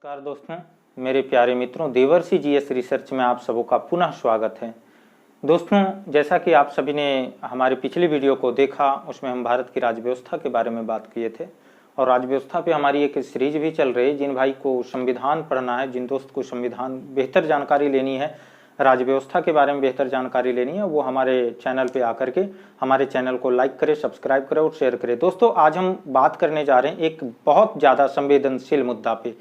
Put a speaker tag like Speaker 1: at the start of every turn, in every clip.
Speaker 1: नमस्कार दोस्तों, मेरे प्यारे मित्रों, देवर्षि जीएस रिसर्च में आप सबों का पुनः स्वागत है। दोस्तों, जैसा कि आप सभी ने हमारे पिछले वीडियो को देखा, उसमें हम भारत की राज्य व्यवस्था के बारे में बात किए थे और राज्य व्यवस्था पे हमारी एक सीरीज भी चल रही है। जिन भाई को संविधान पढ़ना है, जिन दोस्त को संविधान बेहतर जानकारी लेनी है, राज्य व्यवस्था के बारे में बेहतर जानकारी लेनी है, वो हमारे चैनल पे आकर के हमारे चैनल को लाइक करें, सब्सक्राइब करें और शेयर करें। दोस्तों, आज हम बात करने जा रहे हैं एक बहुत ज़्यादा संवेदनशील मुद्दा पे।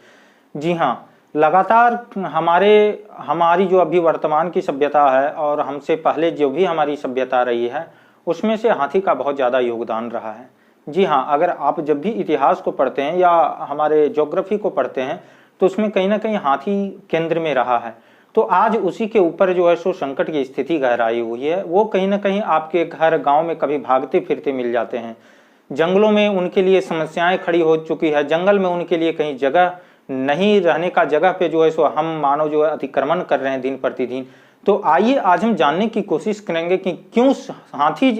Speaker 1: जी हाँ, लगातार हमारी जो अभी वर्तमान की सभ्यता है और हमसे पहले जो भी हमारी सभ्यता रही है, उसमें से हाथी का बहुत ज़्यादा योगदान रहा है। जी हाँ, अगर आप जब भी इतिहास को पढ़ते हैं या हमारे ज्योग्राफी को पढ़ते हैं तो उसमें कहीं ना कहीं हाथी केंद्र में रहा है। तो आज उसी के ऊपर जो है सो संकट की स्थिति गहराई हुई है। वो कहीं ना कहीं आपके घर गाँव में कभी भागते फिरते मिल जाते हैं, जंगलों में उनके लिए समस्याएं खड़ी हो चुकी है, जंगल में उनके लिए कहीं जगह नहीं रहने का जगह पे जो है सो हम मानव जो है अतिक्रमण कर रहे हैं दिन प्रतिदिन। तो आइए आज हम जानने की कोशिश करेंगे कि क्यों हाथी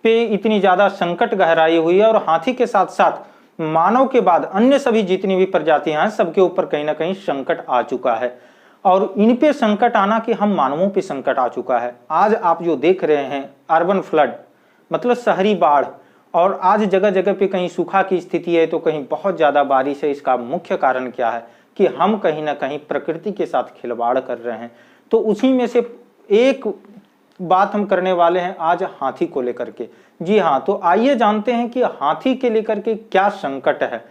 Speaker 1: पे इतनी ज्यादा संकट गहराई हुई है और हाथी के साथ साथ मानव के बाद अन्य सभी जितनी भी प्रजातियां हैं सबके ऊपर कहीं ना कहीं संकट आ चुका है। और इन पे संकट आना कि हम मानवों पे संकट आ चुका है। आज आप जो देख रहे हैं अर्बन फ्लड, मतलब शहरी बाढ़, और आज जगह जगह पे कहीं सूखा की स्थिति है तो कहीं बहुत ज्यादा बारिश है। इसका मुख्य कारण क्या है कि हम कहीं ना कहीं प्रकृति के साथ खिलवाड़ कर रहे हैं। तो उसी में से एक बात हम करने वाले हैं आज हाथी को लेकर के। जी हाँ, तो आइए जानते हैं कि हाथी के लेकर के क्या संकट है।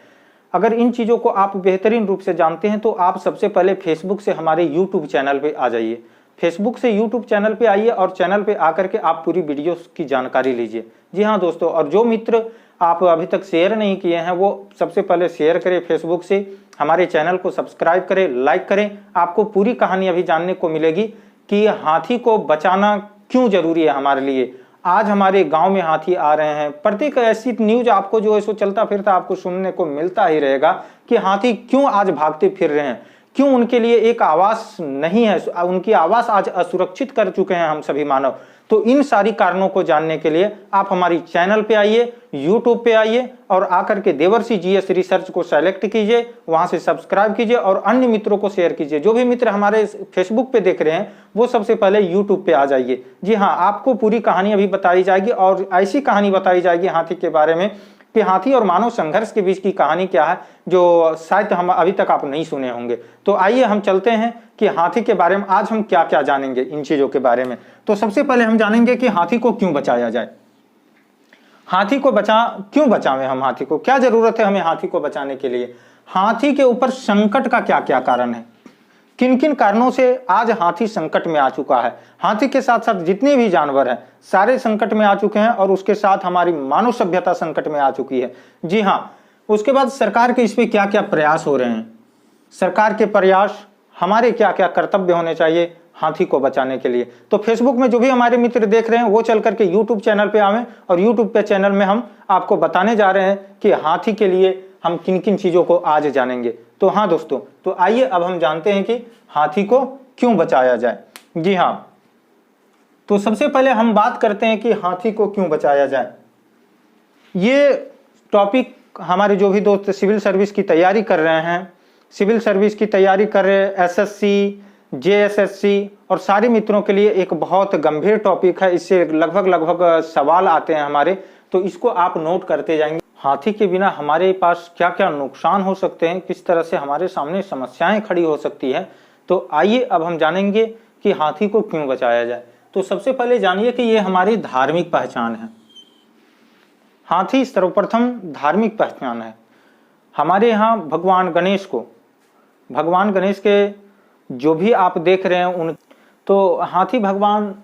Speaker 1: अगर इन चीजों को आप बेहतरीन रूप से जानते हैं तो आप सबसे पहले फेसबुक से हमारे यूट्यूब चैनल पे आ जाइए। फेसबुक से यूट्यूब चैनल पे आइए और चैनल पे आकर के आप पूरी वीडियोस की जानकारी लीजिए। जी हाँ दोस्तों, और जो मित्र आप अभी तक शेयर नहीं किए हैं वो सबसे पहले शेयर करें, फेसबुक से हमारे चैनल को सब्सक्राइब करें, लाइक करें। आपको पूरी कहानी अभी जानने को मिलेगी कि हाथी को बचाना क्यों जरूरी है हमारे लिए। आज हमारे गांव में हाथी आ रहे हैं, प्रत्येक ऐसी न्यूज आपको जो है सो चलता फिरता आपको सुनने को मिलता ही रहेगा कि हाथी क्यों आज भागते फिर रहे हैं, क्यों उनके लिए एक आवास नहीं है, उनकी आवास आज असुरक्षित कर चुके हैं हम सभी मानव। तो इन सारी कारणों को जानने के लिए आप हमारी चैनल पे आइए, यूट्यूब पे आइए और आकर के देवर्षि जीएस रिसर्च को सेलेक्ट कीजिए, वहां से सब्सक्राइब कीजिए और अन्य मित्रों को शेयर कीजिए। जो भी मित्र हमारे फेसबुक पे देख रहे हैं वो सबसे पहले यूट्यूब पे आ जाइए। जी हाँ, आपको पूरी कहानी अभी बताई जाएगी और ऐसी कहानी बताई जाएगी हाथी के बारे में कि हाथी और मानव संघर्ष के बीच की कहानी क्या है, जो शायद हम अभी तक आप नहीं सुने होंगे। तो आइए हम चलते हैं कि हाथी के बारे में आज हम क्या क्या जानेंगे इन चीजों के बारे में। तो सबसे पहले हम जानेंगे कि हाथी को क्यों बचाया जाए। हाथी को क्यों बचावें हम हाथी को, क्या जरूरत है हमें हाथी को बचाने के लिए। हाथी के ऊपर संकट का क्या क्या कारण है, किन किन कारणों से आज हाथी संकट में आ चुका है। हाथी के साथ साथ जितने भी जानवर हैं सारे संकट में आ चुके हैं और उसके साथ हमारी मानव सभ्यता संकट में आ चुकी है। जी हाँ, उसके बाद सरकार के इस पे क्या क्या प्रयास हो रहे हैं, सरकार के प्रयास, हमारे क्या क्या कर्तव्य होने चाहिए हाथी को बचाने के लिए। तो फेसबुक में जो भी हमारे मित्र देख रहे हैं वो चल करके यूट्यूब चैनल पे आवें और यूट्यूब पे चैनल में हम आपको बताने जा रहे हैं कि हाथी के लिए हम किन किन चीजों को आज जानेंगे। तो हाँ दोस्तों, तो आइए अब हम जानते हैं कि हाथी को क्यों बचाया जाए। जी हाँ, तो सबसे पहले हम बात करते हैं कि हाथी को क्यों बचाया जाए। ये टॉपिक हमारे जो भी दोस्त सिविल सर्विस की तैयारी कर रहे हैं, सिविल सर्विस की तैयारी कर रहे हैं, एसएससी, जेएसएससी और सारे मित्रों के लिए एक बहुत गंभीर टॉपिक है। इससे लगभग सवाल आते हैं हमारे, तो इसको आप नोट करते जाएंगे। हाथी के बिना हमारे पास क्या क्या नुकसान हो सकते हैं, किस तरह से हमारे सामने समस्याएं खड़ी हो सकती है। तो आइए अब हम जानेंगे कि हाथी को क्यों बचाया जाए। तो सबसे पहले जानिए कि ये हमारी धार्मिक पहचान है। हाथी सर्वप्रथम धार्मिक पहचान है। हमारे यहाँ भगवान गणेश के जो भी आप देख रहे हैं तो हाथी भगवान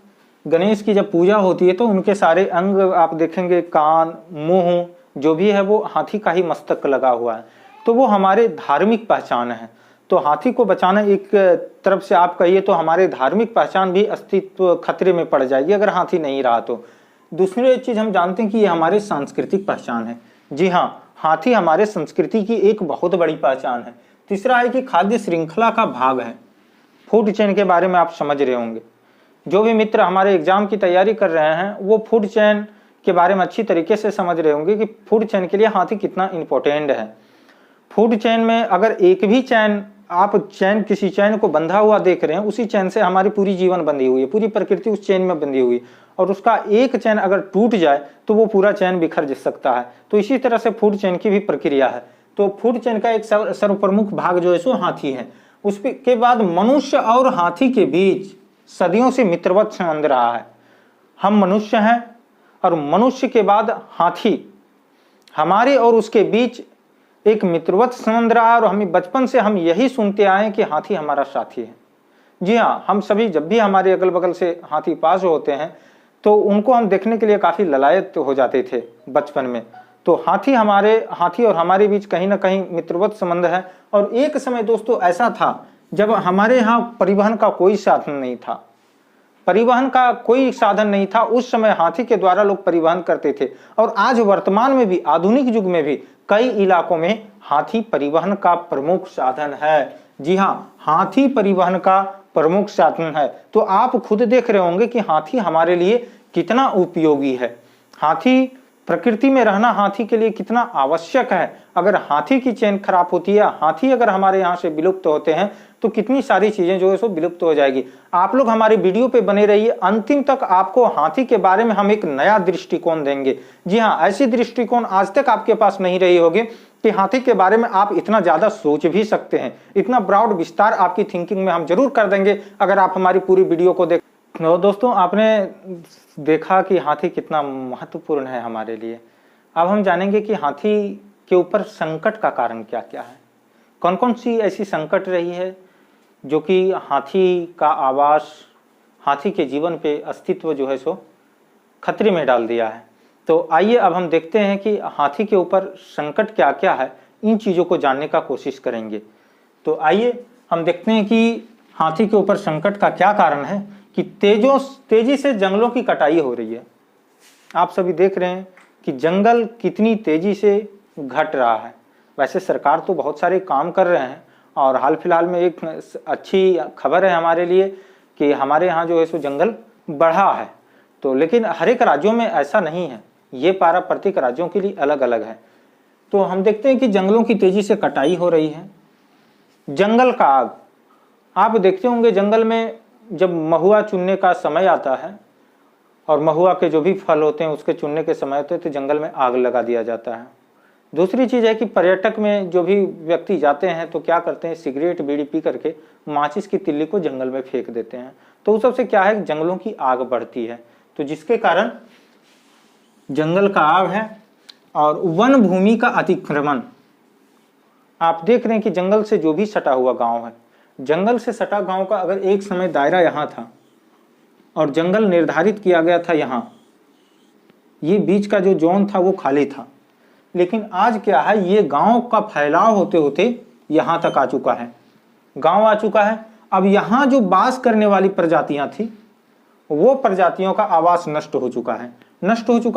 Speaker 1: गणेश की जब पूजा होती है तो उनके सारे अंग आप देखेंगे, कान, मुंह जो भी है वो हाथी का ही मस्तक लगा हुआ है। तो वो हमारे धार्मिक पहचान है। तो हाथी को बचाना एक तरफ से आप कहिए तो हमारे धार्मिक पहचान भी अस्तित्व खतरे में पड़ जाएगी अगर हाथी नहीं रहा तो। दूसरी चीज हम जानते हैं कि ये हमारे सांस्कृतिक पहचान है। जी हाँ, हाथी हमारे संस्कृति की एक बहुत बड़ी पहचान है। तीसरा है कि खाद्य श्रृंखला का भाग है। फूड चेन के बारे में आप समझ रहे होंगे। जो भी मित्र हमारे एग्जाम की तैयारी कर रहे हैं वो फूड चेन के बारे में अच्छी तरीके से समझ रहे होंगे कि फूड चेन के लिए हाथी कितना इंपॉर्टेंट है। फूड चेन में अगर एक भी चैन आप चैन, किसी चैन को बंधा हुआ देख रहे हैं, उसी चैन से हमारी पूरी जीवन बंधी हुई है, पूरी प्रकृति उस चैन में बंधी हुई है, और उसका एक चैन अगर टूट जाए तो वो पूरा चैन बिखर सकता है। तो इसी तरह से फूड चैन की भी प्रक्रिया है। तो फूड चैन का एक सर्वप्रमुख भाग जो है सो हाथी है। उसके बाद मनुष्य और हाथी के बीच सदियों से मित्रवत संबंध रहा है। हम मनुष्य हैं और मनुष्य के बाद हाथी, हमारे और उसके बीच एक मित्रवत संबंध रहा, और हमें बचपन से हम यही सुनते आए कि हाथी हमारा साथी है। जी हाँ, हम सभी जब भी हमारे अगल बगल से हाथी पास होते हैं तो उनको हम देखने के लिए काफी ललायत हो जाते थे बचपन में। तो हाथी और हमारे बीच कहीं ना कहीं मित्रवत संबंध है। और एक समय दोस्तों ऐसा था जब हमारे यहाँ परिवहन का कोई साधन नहीं था, परिवहन का कोई साधन नहीं था। उस समय हाथी के द्वारा लोग परिवहन करते थे, और आज वर्तमान में भी, आधुनिक युग में भी कई इलाकों में हाथी परिवहन का प्रमुख साधन है। जी हाँ, हाथी परिवहन का प्रमुख साधन है। तो आप खुद देख रहे होंगे कि हाथी हमारे लिए कितना उपयोगी है। हाथी, प्रकृति में रहना हाथी के लिए कितना आवश्यक है। अगर हाथी की चेन खराब होती है, हाथी अगर हमारे यहाँ से विलुप्त होते हैं तो कितनी सारी चीजें जो है सो विलुप्त हो जाएगी। आप लोग हमारी वीडियो पे बने रहिए, अंतिम तक आपको हाथी के बारे में हम एक नया दृष्टिकोण देंगे। जी हाँ, ऐसी दृष्टिकोण आज तक आपके पास नहीं रही होगी कि हाथी के बारे में आप इतना ज्यादा सोच भी सकते हैं। इतना ब्रॉड विस्तार आपकी थिंकिंग में हम जरूर कर देंगे अगर आप हमारी पूरी वीडियो को देख। दोस्तों, आपने देखा कि हाथी कितना महत्वपूर्ण है हमारे लिए। अब हम जानेंगे कि हाथी के ऊपर संकट का कारण क्या क्या है, कौन कौन सी ऐसी संकट रही है जो कि हाथी का आवास, हाथी के जीवन पे अस्तित्व जो है सो खतरे में डाल दिया है। तो आइए अब हम देखते हैं कि हाथी के ऊपर संकट क्या क्या है, इन चीज़ों को जानने का कोशिश करेंगे। तो आइए हम देखते हैं कि हाथी के ऊपर संकट का क्या कारण है कि तेजी से जंगलों की कटाई हो रही है। आप सभी देख रहे हैं कि जंगल कितनी तेजी से घट रहा है। वैसे सरकार तो बहुत सारे काम कर रहे हैं, और हाल फिलहाल में एक अच्छी खबर है हमारे लिए कि हमारे यहाँ जो है सो जंगल बढ़ा है। तो लेकिन हर एक राज्यों में ऐसा नहीं है, ये पारा प्रत्येक राज्यों के लिए अलग अलग है। तो हम देखते हैं कि जंगलों की तेजी से कटाई हो रही है। जंगल का आग, आप देखते होंगे जंगल में जब महुआ चुनने का समय आता है और महुआ के जो भी फल होते हैं उसके चुनने के समय होते हैं तो जंगल में आग लगा दिया जाता है। दूसरी चीज़ है कि पर्यटक में जो भी व्यक्ति जाते हैं तो क्या करते हैं, सिगरेट बीड़ी पी करके माचिस की तिल्ली को जंगल में फेंक देते हैं। तो उस सबसे क्या है, जंगलों की आग बढ़ती है। तो जिसके कारण जंगल का आग है और वन भूमि का अतिक्रमण। आप देख रहे हैं कि जंगल से जो भी सटा हुआ गांव है, जंगल से सटा गांव का अगर एक समय दायरा यहाँ था और जंगल निर्धारित किया गया था यहाँ, ये बीच का जो जोन था वो खाली था। लेकिन आज क्या है, ये गांव का फैलाव होते होते यहाँ तक आ चुका है, गांव आ चुका है। अब यहाँ जो बास करने वाली प्रजातियां थी वो प्रजातियों का आवास नष्ट हो चुका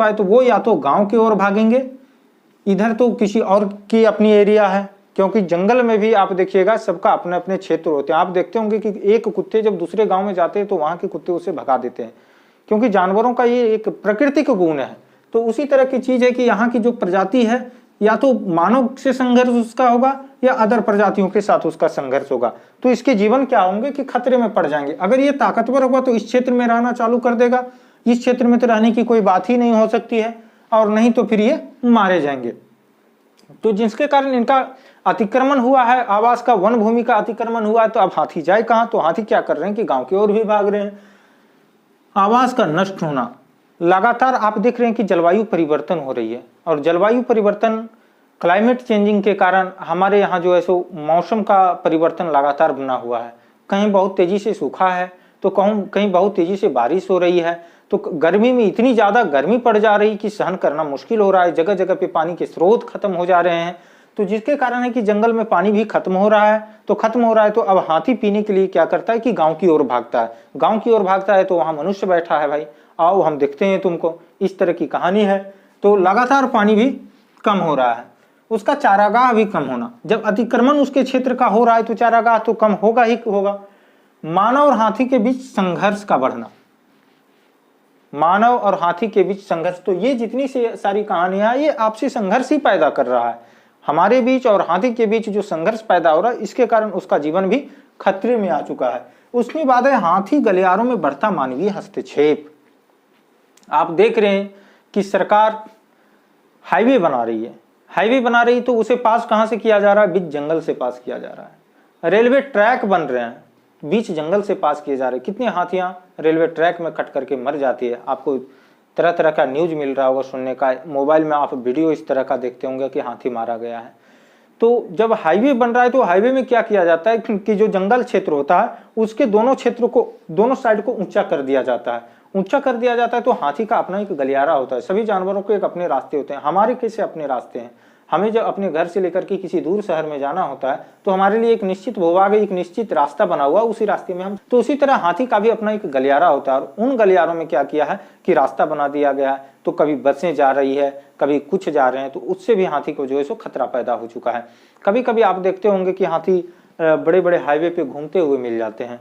Speaker 1: है, तो वो या तो गांव की ओर भागेंगे, इधर तो किसी और की अपनी एरिया है, क्योंकि जंगल में भी आप देखिएगा सबका अपने अपने क्षेत्र होते हैं। आप देखते होंगे कि एक कुत्ते जब दूसरे गांव में जाते हैं तो वहां के कुत्ते उसे भगा देते हैं, क्योंकि जानवरों का ये एक प्राकृतिक गुण है। तो उसी तरह की चीज है कि यहाँ की जो प्रजाति है या तो मानव से संघर्ष उसका होगा या अदर प्रजातियों के साथ उसका संघर्ष होगा। तो इसके जीवन क्या होंगे कि खतरे में पड़ जाएंगे। अगर ये ताकतवर होगा तो इस क्षेत्र में रहना चालू कर देगा, इस क्षेत्र में तो रहने की कोई बात ही नहीं हो सकती है, और नहीं तो फिर ये मारे जाएंगे। तो जिसके कारण इनका अतिक्रमण हुआ है, आवास का, वन भूमि का अतिक्रमण हुआ है। तो अब हाथी जाए कहाँ, तो हाथी क्या कर रहे हैं कि गांव की ओर भी भाग रहे हैं। आवास का नष्ट होना, लगातार आप देख रहे हैं कि जलवायु परिवर्तन हो रही है, और जलवायु परिवर्तन, क्लाइमेट चेंजिंग के कारण हमारे यहाँ जो है सो मौसम का परिवर्तन लगातार बना हुआ है। कहीं बहुत तेजी से सूखा है तो कहीं बहुत तेजी से बारिश हो रही है। तो गर्मी में इतनी ज़्यादा गर्मी पड़ जा रही कि सहन करना मुश्किल हो रहा है। जगह जगह पे पानी के स्रोत खत्म हो जा रहे हैं, तो जिसके कारण है कि जंगल में पानी भी खत्म हो रहा है। तो अब हाथी पीने के लिए क्या करता है कि गाँव की ओर भागता है। गाँव की ओर भागता है तो वहाँ मनुष्य बैठा है, भाई आओ हम देखते हैं तुमको, इस तरह की कहानी है। तो लगातार पानी भी कम हो रहा है, उसका चारागाह भी कम होना। जब अतिक्रमण उसके क्षेत्र का हो रहा है तो चारागाह तो कम होगा ही होगा। मानव और हाथी के बीच संघर्ष का बढ़ना, मानव और हाथी के बीच संघर्ष, तो ये जितनी सी सारी कहानियां ये आपसी संघर्ष ही पैदा कर रहा है। हमारे बीच और हाथी के बीच जो संघर्ष पैदा हो रहा है, इसके कारण उसका जीवन भी खतरे में आ चुका है। उसके बाद है हाथी गलियारों में बढ़ता मानवीय हस्तक्षेप। आप देख रहे हैं कि सरकार हाईवे बना रही है, हाईवे बना रही तो उसे पास कहां से किया जा रहा है? बीच जंगल से पास किया जा रहा है। रेलवे ट्रैक बन रहे हैं, बीच जंगल से पास किए जा रहे हैं। कितनी हाथियां रेलवे ट्रैक में कट करके मर जाती है। आपको तरह तरह का न्यूज मिल रहा होगा सुनने का, मोबाइल में आप वीडियो इस तरह का देखते होंगे कि हाथी मारा गया है। तो जब हाईवे बन रहा है तो हाईवे में क्या किया जाता है कि जो जंगल क्षेत्र होता है उसके दोनों क्षेत्रों को, दोनों साइड को ऊंचा कर दिया जाता है। ऊंचा कर दिया जाता है तो हाथी का अपना एक गलियारा होता है। सभी जानवरों के एक अपने रास्ते होते हैं। हमारे कैसे अपने रास्ते हैं? हमें जब अपने घर से लेकर के किसी दूर शहर में जाना होता है तो हमारे लिए एक निश्चित भूभाग, एक निश्चित रास्ता बना हुआ, उसी रास्ते में हम, तो उसी तरह हाथी का भी अपना एक गलियारा होता है। और उन गलियारों में क्या किया है कि रास्ता बना दिया गया है। तो कभी बसें जा रही है, कभी कुछ जा रहे हैं, तो उससे भी हाथी को जो है सो खतरा पैदा हो चुका है। कभी कभी आप देखते होंगे कि हाथी बड़े बड़े हाईवे पे घूमते हुए मिल जाते हैं।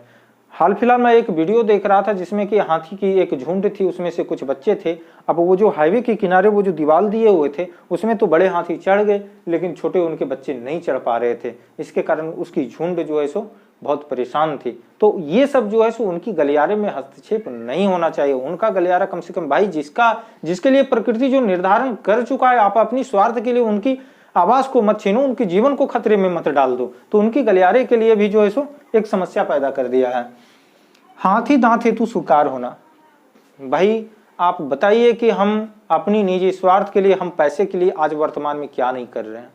Speaker 1: हाल फिलहाल मैं एक वीडियो देख रहा था जिसमें कि हाथी की एक झुंड थी, उसमें से कुछ बच्चे थे। अब वो जो हाईवे के किनारे वो जो दीवार दिए हुए थे उसमें तो बड़े हाथी चढ़ गए, लेकिन छोटे उनके बच्चे नहीं चढ़ पा रहे थे। इसके कारण उसकी झुंड जो है सो बहुत परेशान थी। तो ये सब जो है सो उनकी गलियारे में हस्तक्षेप नहीं होना चाहिए। उनका गलियारा कम से कम, भाई जिसके लिए प्रकृति जो निर्धारण कर चुका है, आप अपनी स्वार्थ के लिए उनकी आवाज को मत छीनो, उनके जीवन को खतरे में मत डाल दो। तो उनकी गलियारे के लिए भी जो है सो एक समस्या पैदा कर दिया है। हाथी दांत हेतु स्वीकार होना। भाई आप बताइए कि हम अपनी निजी स्वार्थ के लिए, हम पैसे के लिए आज वर्तमान में क्या नहीं कर रहे हैं?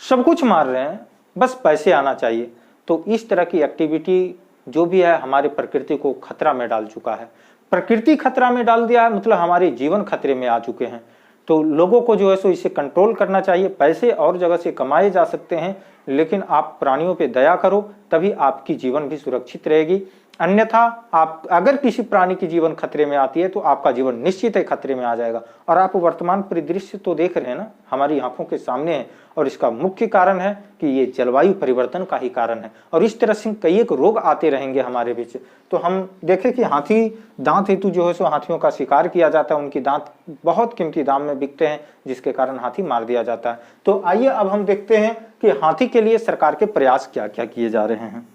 Speaker 1: सब कुछ मार रहे हैं, बस पैसे आना चाहिए। तो इस तरह की एक्टिविटी जो भी है हमारे प्रकृति को खतरा में डाल चुका है। प्रकृति खतरा में डाल दिया है मतलब हमारे जीवन खतरे में आ चुके हैं। तो लोगों को जो है सो इसे कंट्रोल करना चाहिए। पैसे और जगह से कमाए जा सकते हैं, लेकिन आप प्राणियों पे दया करो, तभी आपकी जीवन भी सुरक्षित रहेगी। अन्यथा आप अगर किसी प्राणी की जीवन खतरे में आती है तो आपका जीवन निश्चित है खतरे में आ जाएगा। और आप वर्तमान परिदृश्य तो देख रहे हैं ना, हमारी आंखों के सामने है। और इसका मुख्य कारण है कि ये जलवायु परिवर्तन का ही कारण है। और इस तरह से कई एक रोग आते रहेंगे हमारे बीच। तो हम देखें कि हाथी दांत हेतु जो है सो हाथियों का शिकार किया जाता है। उनकी दांत बहुत कीमती दाम में बिकते हैं, जिसके कारण हाथी मार दिया जाता है। तो आइए अब हम देखते हैं कि हाथी के लिए सरकार के प्रयास क्या क्या किए जा रहे हैं।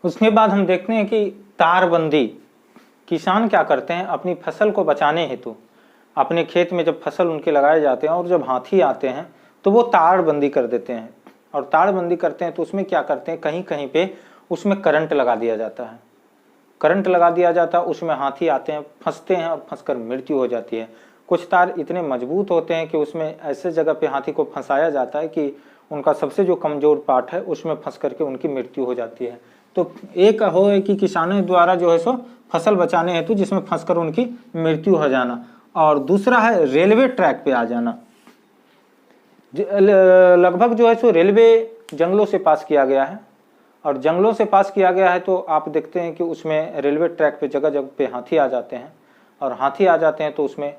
Speaker 1: उसके बाद हम देखते हैं कि तारबंदी। किसान क्या करते हैं, अपनी फसल को बचाने हेतु अपने खेत में जब फसल उनके लगाए जाते हैं और जब हाथी आते हैं तो वो तारबंदी कर देते हैं। और तारबंदी करते हैं तो उसमें क्या करते हैं, कहीं कहीं पे उसमें करंट लगा दिया जाता है। करंट लगा दिया जाता है, उसमें हाथी आते हैं, फंसते हैं और फंसकर मृत्यु हो जाती है। कुछ तार इतने मजबूत होते हैं कि उसमें ऐसे जगह पे हाथी को फंसाया जाता है कि उनका सबसे जो कमजोर पार्ट है उसमें फंस करके उनकी मृत्यु हो जाती है। तो एक हो है कि किसानों द्वारा जो है सो फसल बचाने हेतु जिसमें फंसकर उनकी मृत्यु हो जाना, और दूसरा है रेलवे ट्रैक पे आ जाना। लगभग जो है सो रेलवे जंगलों से पास किया गया है, और जंगलों से पास किया गया है तो आप देखते हैं कि उसमें रेलवे ट्रैक पे जगह जगह पे हाथी आ जाते हैं, और हाथी आ जाते हैं तो उसमें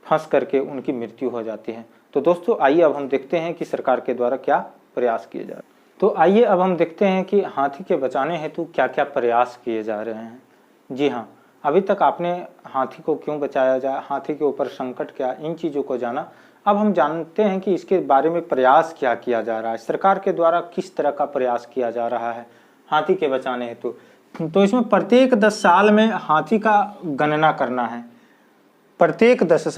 Speaker 1: फंस करके उनकी मृत्यु हो जाती है। तो दोस्तों आइए अब हम देखते हैं कि सरकार के द्वारा क्या प्रयास किए जा रहे हैं। तो आइए अब हम देखते हैं कि हाथी के बचाने हेतु क्या क्या प्रयास किए जा रहे हैं। जी हाँ, अभी तक आपने हाथी को क्यों बचाया जाए, हाथी के ऊपर संकट क्या, इन चीज़ों को जाना। अब हम जानते हैं कि इसके बारे में प्रयास क्या किया जा रहा है, सरकार के द्वारा किस तरह का प्रयास किया जा रहा है हाथी के बचाने हेतु। तो इसमें प्रत्येक 10 साल में हाथी का गणना करना है। प्रत्येक 10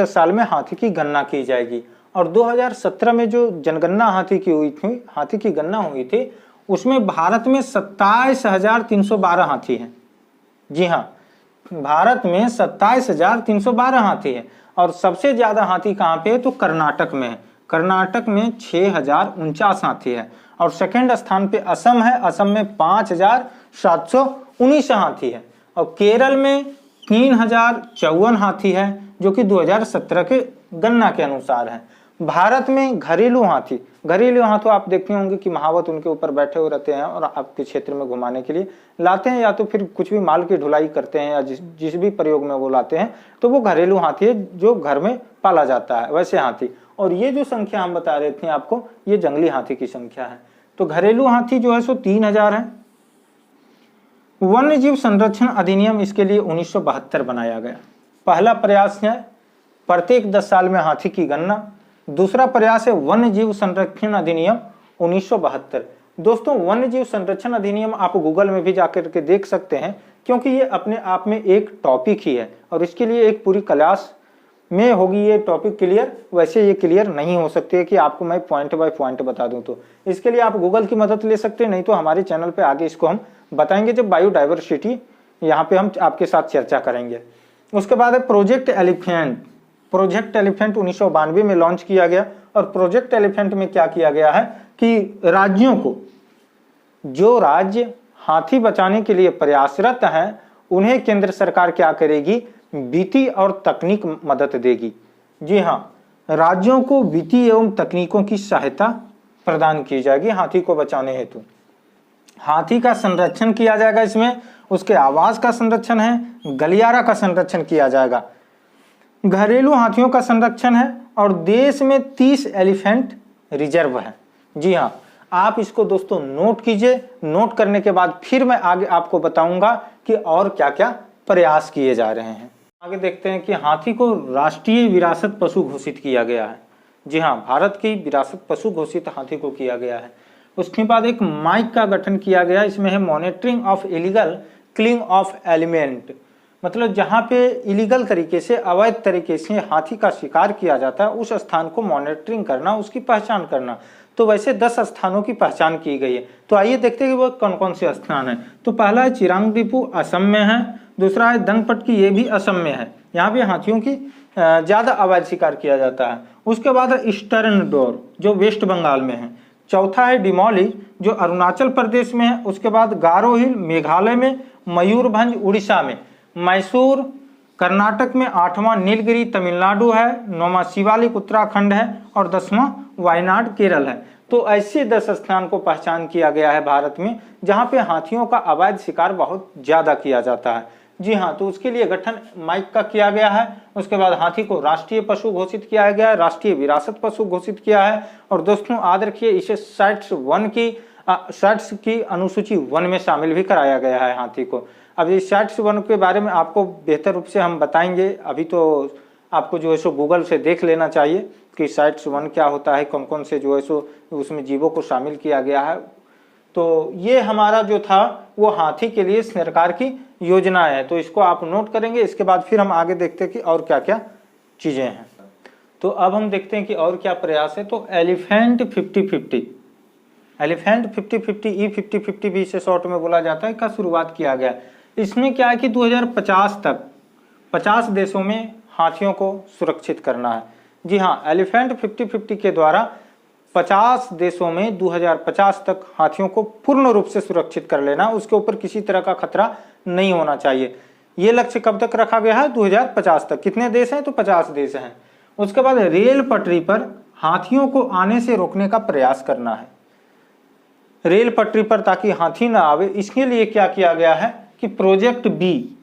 Speaker 1: साल में हाथी की गणना की जाएगी। और 2017 में जो जनगणना हाथी की गणना हुई थी, उसमें भारत में 27,312 हाथी हैं। जी हाँ, भारत में 27,312 हाथी है। और सबसे ज्यादा हाथी कहाँ पे है, तो कर्नाटक में है। कर्नाटक में 6,049 हाथी है। और सेकंड स्थान पे असम है, असम में 5,719 हाथी है। और केरल में 3,054 हाथी है, जो कि 2017 के गणना के अनुसार है। भारत में घरेलू हाथी आप देखते होंगे कि महावत उनके ऊपर बैठे हुए रहते हैं और आपके क्षेत्र में घुमाने के लिए लाते हैं, या तो फिर कुछ भी माल की ढुलाई करते हैं, या जिस भी प्रयोग में वो लाते हैं, तो वो घरेलू हाथी है जो घर में पाला जाता है, वैसे हाथी। और ये जो संख्या हम बता रहे थे आपको, ये जंगली हाथी की संख्या है। तो घरेलू हाथी जो है सो 3,000 है। वन्य जीव संरक्षण अधिनियम इसके लिए 1972 बनाया गया। पहला प्रयास है प्रत्येक 10 साल में हाथी की गणना। दूसरा प्रयास है वन्य जीव संरक्षण अधिनियम 1972। दोस्तों वन्य जीव संरक्षण अधिनियम आप गूगल में भी जाकर के देख सकते हैं, क्योंकि ये अपने आप में एक टॉपिक ही है और इसके लिए एक पूरी क्लास में होगी ये टॉपिक क्लियर। वैसे ये क्लियर नहीं हो सकती है कि आपको मैं पॉइंट बाय पॉइंट बता दूं, तो इसके लिए आप गूगल की मदद ले सकते हैं, नहीं तो हमारे चैनल पे आगे इसको हम बताएंगे जब बायोडाइवर्सिटी यहाँ पे हम आपके साथ चर्चा करेंगे। उसके बाद है प्रोजेक्ट एलिफेंट। प्रोजेक्ट एलिफेंट 1992 में लॉन्च किया गया और प्रोजेक्ट एलिफेंट में क्या किया गया है कि राज्यों को, जो राज्य हाथी बचाने के लिए प्रयासरत हैं, उन्हें केंद्र सरकार क्या करेगी, वित्तीय और तकनीक मदद देगी। जी हाँ, राज्यों को वित्तीय एवं तकनीकों की सहायता प्रदान की जाएगी हाथी को बचाने हेतु। हाथी का संरक्षण किया जाएगा, इसमें उसके आवास का संरक्षण है, गलियारा का संरक्षण किया जाएगा, घरेलू हाथियों का संरक्षण है और देश में 30 एलिफेंट रिजर्व है। जी हाँ, आप इसको दोस्तों नोट कीजिए। नोट करने के बाद फिर मैं आगे आपको बताऊंगा कि और क्या क्या प्रयास किए जा रहे हैं। आगे देखते हैं कि हाथी को राष्ट्रीय विरासत पशु घोषित किया गया है। जी हाँ, भारत की विरासत पशु घोषित हाथी को किया गया है। उसके बाद एक माइक का गठन किया गया, इसमें है monitoring of illegal killing of element, मतलब जहाँ पे इलीगल तरीके से, अवैध तरीके से हाथी का शिकार किया जाता है उस स्थान को मॉनिटरिंग करना, उसकी पहचान करना। तो वैसे 10 स्थानों की पहचान की गई है। तो आइए देखते हैं कि वो कौन कौन से स्थान है। तो पहला है चिरांग डिपू, असम में है। दूसरा है दंगपटकी, ये भी असम में है, यहाँ पे हाथियों की ज्यादा अवैध शिकार किया जाता है। उसके बाद है ईस्टर्न डोर, जो वेस्ट बंगाल में है। चौथा है डिमोली, जो अरुणाचल प्रदेश में है। उसके बाद गारो हिल मेघालय में, मयूरभंज उड़ीसा में, मैसूर कर्नाटक में, 8वां नीलगिरी तमिलनाडु है, 9वां शिवालिक उत्तराखंड है और 10वां वायनाड केरल है। तो ऐसे 10 स्थान को पहचान किया गया है भारत में जहां पे हाथियों का अवैध शिकार बहुत ज्यादा किया जाता है। जी हाँ, तो उसके लिए गठन माइक का किया गया है। उसके बाद हाथी को राष्ट्रीय पशु घोषित किया गया है, राष्ट्रीय विरासत पशु घोषित किया है। और दोस्तों याद रखिए, इसे साइट्स की अनुसूची 1 में शामिल भी कराया गया है हाथी को। अब इस साइट्स 1 के बारे में आपको बेहतर रूप से हम बताएंगे। अभी तो आपको जो है सो गूगल से देख लेना चाहिए कि साइट्स 1 क्या होता है, कौन कौन से जो है सो उसमें जीवों को शामिल किया गया है। तो ये हमारा जो था वो हाथी के लिए सरकार की योजना है, तो इसको आप नोट करेंगे। इसके बाद फिर हम आगे देखते हैं कि और क्या क्या चीजें हैं। तो अब हम देखते हैं कि और क्या प्रयास है। तो एलिफेंट 50-50, एलिफेंट 50-50, E50-50 भी इसे शॉर्ट में बोला जाता है, का शुरुआत किया गया। इसमें क्या है कि 2050 तक 50 देशों में हाथियों को सुरक्षित करना है। जी हाँ, एलिफेंट 50-50 के द्वारा 50 देशों में 2050 तक हाथियों को पूर्ण रूप से सुरक्षित कर लेना, उसके ऊपर किसी तरह का खतरा नहीं होना चाहिए। ये लक्ष्य कब तक रखा गया है, 2050 तक। कितने देश हैं, तो 50 देश हैं। उसके बाद रेल पटरी पर हाथियों को आने से रोकने का प्रयास करना है, रेल पटरी पर, ताकि हाथी ना आवे। इसके लिए क्या किया गया है कि प्रोजेक्ट बी,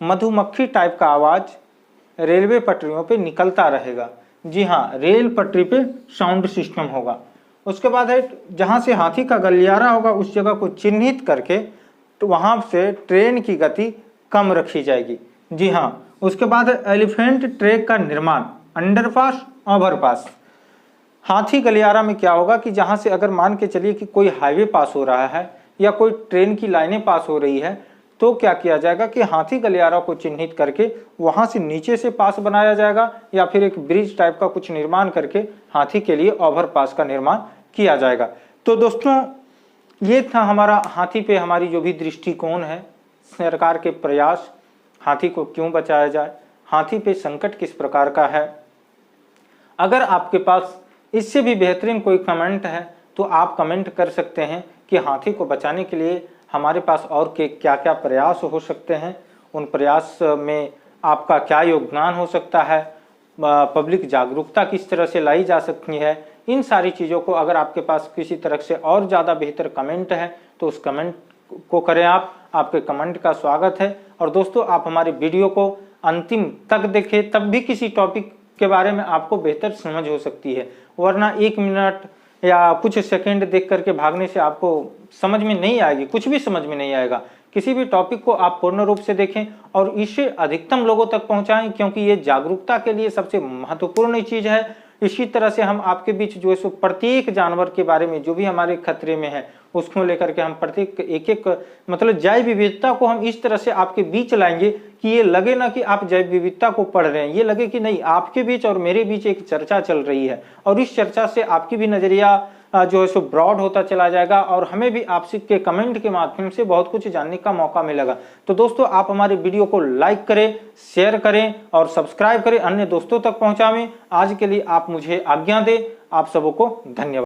Speaker 1: मधुमक्खी टाइप का आवाज रेलवे पटरियों पे निकलता रहेगा। जी हाँ, रेल पटरी पे साउंड सिस्टम होगा। उसके बाद है जहां से हाथी का गलियारा होगा उस जगह को चिन्हित करके तो वहां से ट्रेन की गति कम रखी जाएगी। जी हाँ, उसके बाद एलिफेंट ट्रैक का निर्माण, अंडरपास, ओवरपास। हाथी गलियारा में क्या होगा कि जहां से अगर मान के चलिए कि कोई हाईवे पास हो रहा है या कोई ट्रेन की लाइनें पास हो रही है, तो क्या किया जाएगा कि हाथी गलियारा को चिन्हित करके वहां से नीचे से पास बनाया जाएगा या फिर एक ब्रिज टाइप का कुछ निर्माण करके हाथी के लिए ओवरपास का निर्माण किया जाएगा। तो दोस्तों ये था हमारा हाथी पे हमारी जो भी दृष्टिकोण है, सरकार के प्रयास, हाथी को क्यों बचाया जाए, हाथी पे संकट किस प्रकार का है। अगर आपके पास इससे भी बेहतरीन कोई कमेंट है तो आप कमेंट कर सकते हैं कि हाथी को बचाने के लिए हमारे पास और के क्या क्या प्रयास हो सकते हैं, उन प्रयास में आपका क्या योगदान हो सकता है, पब्लिक जागरूकता किस तरह से लाई जा सकती है। इन सारी चीज़ों को अगर आपके पास किसी तरह से और ज़्यादा बेहतर कमेंट है तो उस कमेंट को करें आप, आपके कमेंट का स्वागत है। और दोस्तों आप हमारे वीडियो को अंतिम तक देखें, तब भी किसी टॉपिक के बारे में आपको बेहतर समझ हो सकती है, वरना 1 मिनट या कुछ सेकंड देख करके भागने से आपको समझ में नहीं आएगी, कुछ भी समझ में नहीं आएगा। किसी भी टॉपिक को आप पूर्ण रूप से देखें और इसे अधिकतम लोगों तक पहुंचाएं, क्योंकि ये जागरूकता के लिए सबसे महत्वपूर्ण चीज है। इसी तरह से हम आपके बीच जो है सो प्रत्येक जानवर के बारे में जो भी हमारे खतरे में है उसको लेकर के हम प्रत्येक एक एक मतलब जैव विविधता को हम इस तरह से आपके बीच लाएंगे कि ये लगे ना कि आप जैव विविधता को पढ़ रहे हैं, ये लगे कि नहीं आपके बीच और मेरे बीच एक चर्चा चल रही है और इस चर्चा से आपकी भी नजरिया जो है सो ब्रॉड होता चला जाएगा और हमें भी आपसे के कमेंट के माध्यम से बहुत कुछ जानने का मौका मिलेगा। तो दोस्तों आप हमारे वीडियो को लाइक करें, शेयर करें और सब्सक्राइब करें, अन्य दोस्तों तक पहुंचाएं। आज के लिए आप मुझे आज्ञा दें। आप सबों को धन्यवाद।